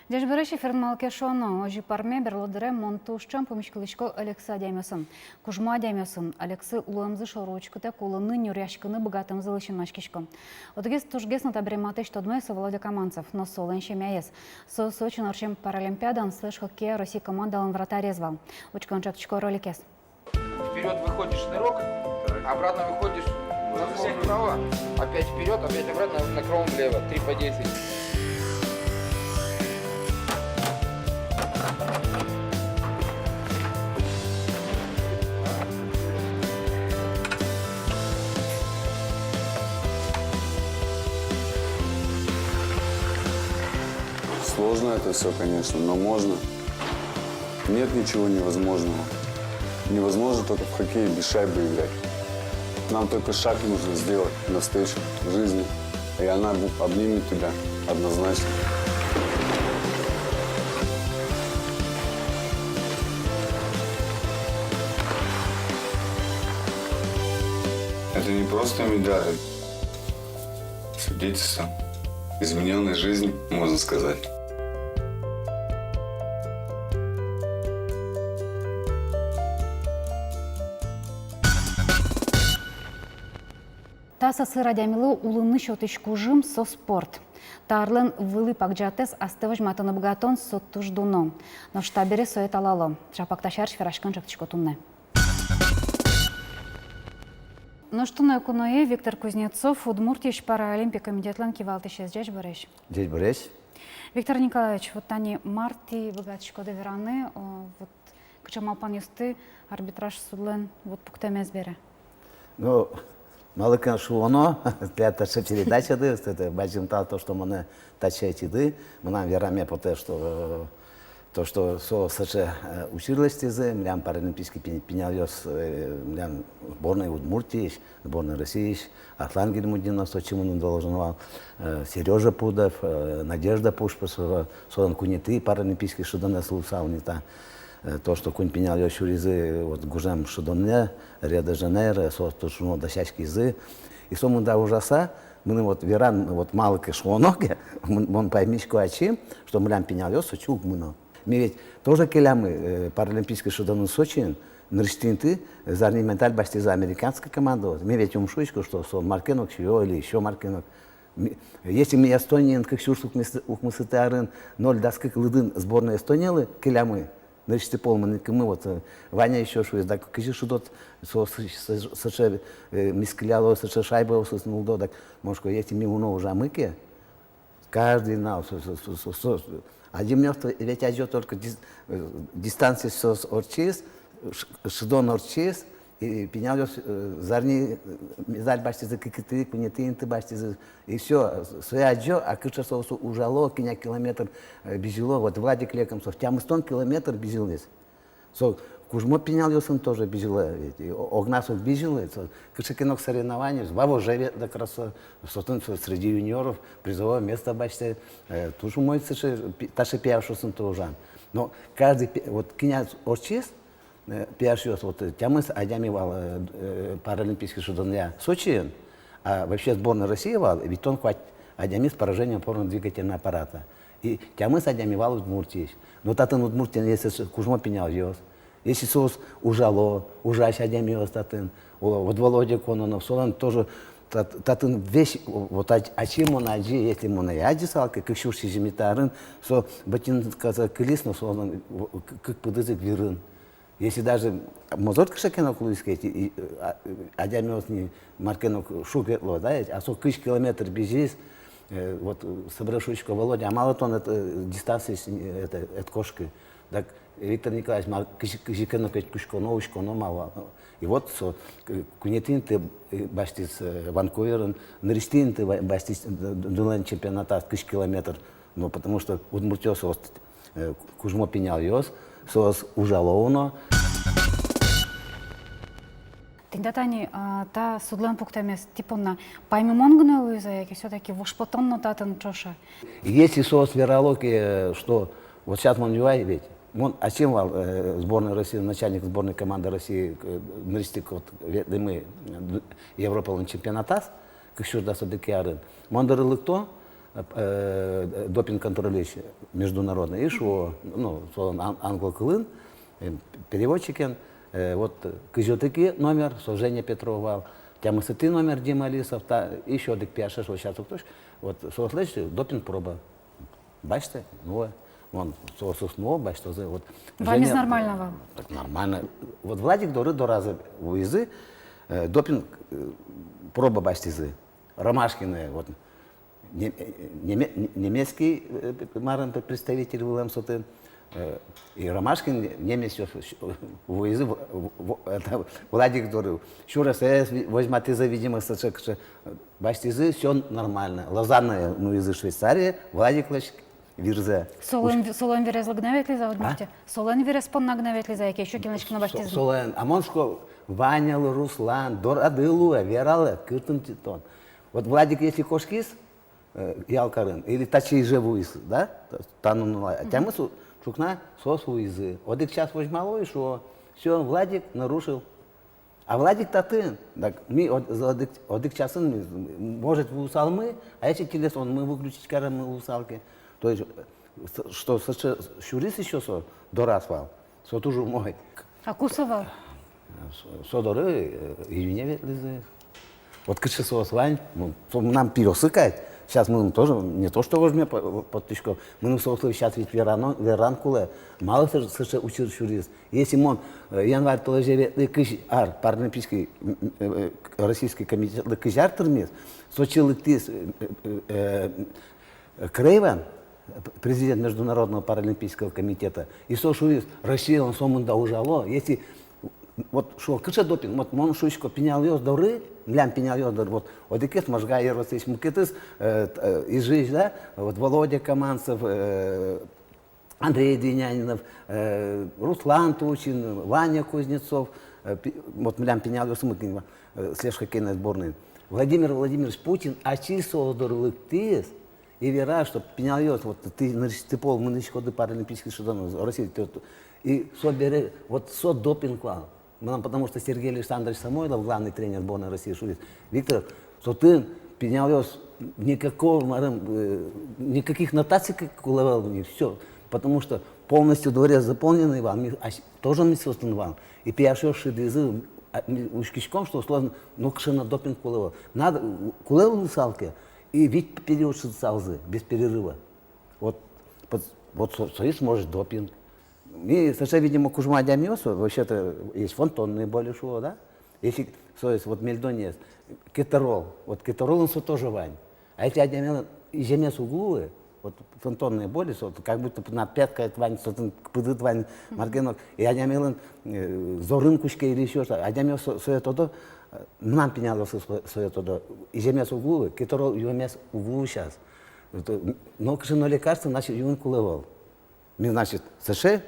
Дежбереш эфирналке шоно, ожи парме берлодере монтушчан помешкалычко Алекса дямесын. Кужма дямесын, Алексы улымзы шорочкыта кулыны нюряшкыны богатымзы лышынмашкишко. Отгез тужгес на табрематы штодмеса Володя Каманцев, но солынще мяес. Со Сочи норчем паралимпиадан слышь хоккея России командалан вратарь звал. Учкончаточко роликес. Вперед выходишь нырок, обратно выходишь на кром вправо, опять вперед, опять обратно на кром влево. 3 по 10. Сложно это все, конечно, но можно. Нет ничего невозможного. Невозможно только в хоккее без шайбы играть. Нам только шаг нужно сделать навстречу жизни, и она обнимет тебя однозначно. Это не просто медаль, свидетельство измененной жизни, можно сказать. Таса сырадямилы улыны шотышкужым со спорт. Тарлен вылы пакджатес астывыш матаны бгатон соттуждуно. Но штабере соет алало. Шапакташар шферашкан жактышкотунне. Ну что на экономии Виктор Кузнецов, Удмуртия паралимпик комитетлан кивалтыше здесь борешь. Здесь борешь. Виктор Николаевич, вот они марти богатышко довераны, вот кчамалпан юсты арбитраж судлен вот пуктемез бере. Ну, малыкан шуоно, для таша передача ды, это бачимтал то, что мы тачаете ды, мы нам вераме по то, что со сача училась тезы, млям паралимпийский пеняльёс, млям сборной Удмуртии, сборной России, Аслан Гельмудинов, Сочи он должен Сережа Пудов, Надежда Пушпасова, Солон Куниты, паралимпийский шудоне слусал не та. То, что кунь пенял еще ризы, вот гужам шудоне, Рио-де-Жанейро, сотушно дощачки изы. И сому да ужаса, мы вот веран вот малыки шлоноги, он поймичку ачим, что мы лям пенял ее, сочук мы. Мы ведь тоже келямы паралимпийской шудоны Сочи, нырштинты, за медаль башти за американскую команду. Мы ведь умшуечку, что сон маркенок или еще маркенок. Если мы Эстонии, как шурсук ухмысытарын, 0 даскак лыдын сборной Эстонии, келямы. Значит, мы вот Ваня еще что есть, так кажи, что тот соше мискляlo, соше шайба соснул до, так может, если мы уно уже амыки, каждый знал, один мертвый, ведь идет только дистанция с орчис, шдон орчис, и пенялёс зарни медаль башти за какие-то понятые башти за и все своя джо, а куча соусу ужало киня километр бежало вот Владик Лекомцов тям 100 километр бежалось со кужмо пенялёс он тоже бежало огнасов бежало куча кинок соревнований бабо живет до красо среди юниоров призовое место башти тоже мой таши пяшусын тоже но каждый вот киня орчис Пиашиос, вот тямыс адямивал паралимпийский шудоня Сочи, а вообще сборная России вал, ведь он хватит адямис поражением опорно-двигательного аппарата. И тямыс адямивал Удмуртии. Но татын Удмуртия, если кужмо пенял ес, если сос ужало, ужась адямиос татын, вот Володя Кононов, солон тоже татын вещь, вот ачим он аджи, если он аджи салка, как шурши жемитарын, со батин каза клисно, солон как подызык вирын. Если даже мозорка шакенок луискать, адямиос не маркенок шукетло, да, а со кыш километр бежишь, вот собрашучка Володя, а мало тон это дистанция это кошки, так Виктор Николаевич, кыжикенок кушко но мало. И вот со кунетин ты баштис Ванкуверен, наристин ты баштис дулен чемпионата кыш километр, но потому что Удмуртиос вот кужмо пенял ёс, сос ужаловано. Тиндатани та судлан пуктемес типа паймимон гнелуиза, яки все-таки вошпотон нотатен чоша. Если сос верологии, что вот сейчас он юай ведь, он осимвал сборной России, начальник сборной команды России, наристик вот мы Европа чемпионатас, как еще да содекиарын. Мондарылыкто допинг контролирующий международный, и что, ну, англо-кылын, переводчикен, вот Кызютыки номер, Женя Петрова, Тямысыты номер Дима Алисов, еще дик пяша, что сейчас кто вот, что слышите, допинг проба. Бачите, ну, вон, сосно, бачите, вот. Вам из нормального? Так нормально. Вот Владик до раза уизы, допинг проба бачите, Ромашкины, вот, немецкий представитель Вилем Сотын, и Ромашкин немец уизы, Владик говорил, еще раз возьмите за видимость, бачите, все нормально. Лозанная, ну, из Швейцарии, Владик лишь вирзе. Солен вирез лагнавет ли за однажды? Солен вирез пон нагнавет ли за яке? Еще киночки на баште. Солен, а моншко Ваня, Руслан, Дорадылуя, Верала, Кыртын Титон. Вот Владик, если кошкис, ялкарын, или тачи живуис, да, танунула, а тем чукна сосуизы. Одик час возьмало, и что все, Владик нарушил. А Владик татын, так мы одик часын, может в усалмы, а если телефон мы выключить скажем мы усалки. То есть, что шурис еще дораспал, со тоже мой. А кусовал? Содоры, июневе лизы. Вот кычы сослань, нам пересыкать. Сейчас мы тоже, не то что возьмем подтычку, мы нам сослали сейчас ведь веранкулы, мало совершенно учил шурис. Если мы январь толожеве кыш паралимпийский российский комитет кыжар термис, сочил тис Крейван, президент Международного паралимпийского комитета, и шурис Россия он сомунда ужало, если вот что кыша допинг, вот мон шучко пенял ёс доры, млям пенял ёс доры, вот одикет можга ервасыч мукетыс из жизни, да, вот Володя Каманцев, Андрей Двинянинов, Руслан Тучин, Ваня Кузнецов, вот млям пенял ёс мукин, слежь хоккейной сборной, Владимир Владимирович Путин, очисол дорлык тис, и вера, что пенял ёс, вот ты пол, мы ничего паралимпийских шедонов России, и собери, вот допинг вал. Потому что Сергей Александрович Самойлов, главный тренер сборной России, шурит. Виктор, что ты пенялёс никаких нотаций, как уловал, все. Потому что полностью дворец заполненный вам, тоже не создан вам. И пьяшёс шидызы, ушкичком, что условно, ну, кшина допинг уловал. Надо, кулевал на салке, и ведь период шидсалзы, без перерыва. Вот союз может допинг. И, совершенно, видимо, кужма диамиосу, вообще-то есть фонтонные боли шо, да? Если, союз, вот мельдонез, кетерол, вот кетерол он тоже вань. А если адиамел и жемес углы, вот фонтонные боли, как будто на пятка вань, пыдыт вань, маргенок, и адиамел зорын кушке или еще что, адиамел свое тодо, нам пенялся свое тодо, и жемес углы, кетерол жемес углу сейчас. Но кшино лекарство, значит, юн кулевал. Значит, США,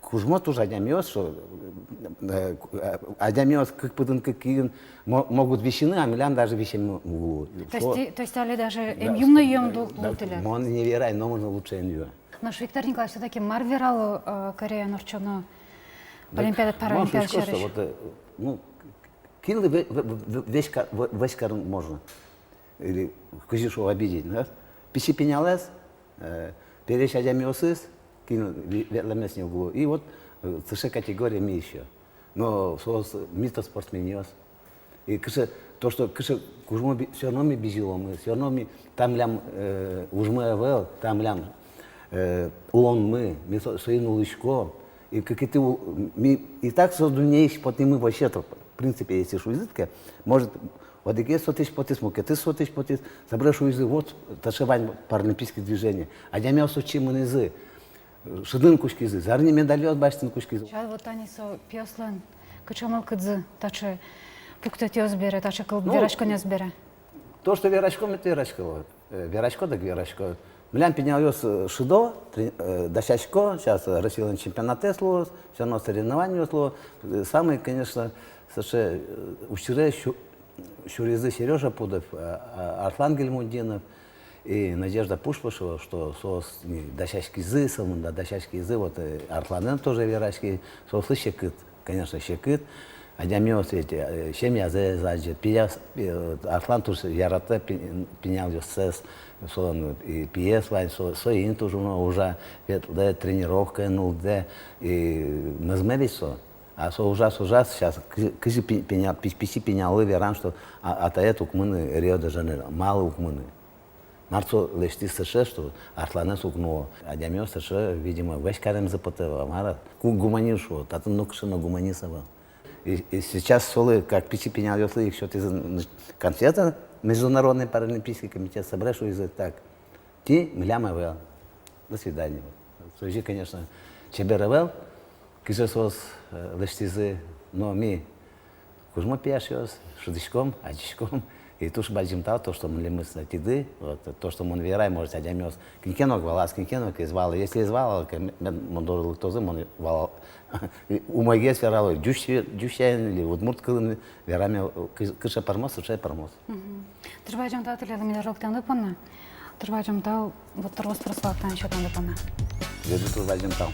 кужмо тоже адиамиоз, что адиамиоз, как пытан, какие могут вещины, а миллиан даже вещами углу. То есть али даже юмно юмду лутыля. Он не верай, но можно лучше не. Наш Виктор Николаевич, все-таки марвералу Корея Норчоно Олимпиада Паралимпиада шериш. Вот, ну, кинули весь карн можно. Или козишу обидеть, да? Писи пенялес, перещ адиамиозис, кинул ветломес не углу. И вот США категория ми еще. Но мисто спортсмениос. И то, что кужмо все равно ми безило мы, все равно ми там лям ужмы авел, там лям улон мы своим улычко. И как и ты и так создунеешь, потом мы вообще то в принципе если шуизитка, может вот такие сотыш потис, мукеты сотыш потис, собрешь уизы вот ташевань паралимпийских движений. А я мяу сочи манезы. Шыдын кушкизы, зарни медальот баштын кушкизы. Чал вот они со пьослан, качамал кыдзы, таче пуктет ёзбере, таче кыл верашко не сбере. То, что верашком, это верашко. Верашко так верашко. Млян пенял ёс шидо, дощачко, сейчас Россия чемпионате сло, все равно соревнования сло. Самый, конечно, совершенно учтире Шуризы Сережа Пудов, Арслан Гельмудинов и Надежда Пушпашева, что дощачки зы, дощачки зы, вот Арсланен тоже верачки, сослы щекыт, конечно, щекыт. Ademios эти, чем я заje, пияс, Аслан тоже ярата пенял ses, сон и пьес вайн, со ин тоже уже тренировка, ну да, и назмерисо. А со ужас сейчас, кыжи пенял, писи пенял, веран, что от этого кмыны Рио-де-Жанейро, мало укмыны. Марцо лишь США, что Аслане сукнуло, Адемиос США, видимо, весь карем запотел, мара, гуманишо, тата нукшина гуманисова. И сейчас солы, как пичи пенял, если их что-то из конфета, Международный паралимпийский комитет собрал, что из так, ти млямавел, до свидания. Служи, конечно, чеберавел, кизосос лештизы, но мы кузмо пьяшёс, шудышком, адишком, и туш баджимтал, то, что мы лимыс на тиды, вот, то, что мы верай, может, адямёс, кинкенок валас, кинкенок извал, если извал, мондор лактозы, он валал, умагес вералой, дющаен или удмурт кылын верами, кыша пармос, сучай пармос. Тырбайжам тау тилядым или роктан дыпана. Тырбайжам тау вот торос прославтан счетан дыпана. Веду тур баджимтал.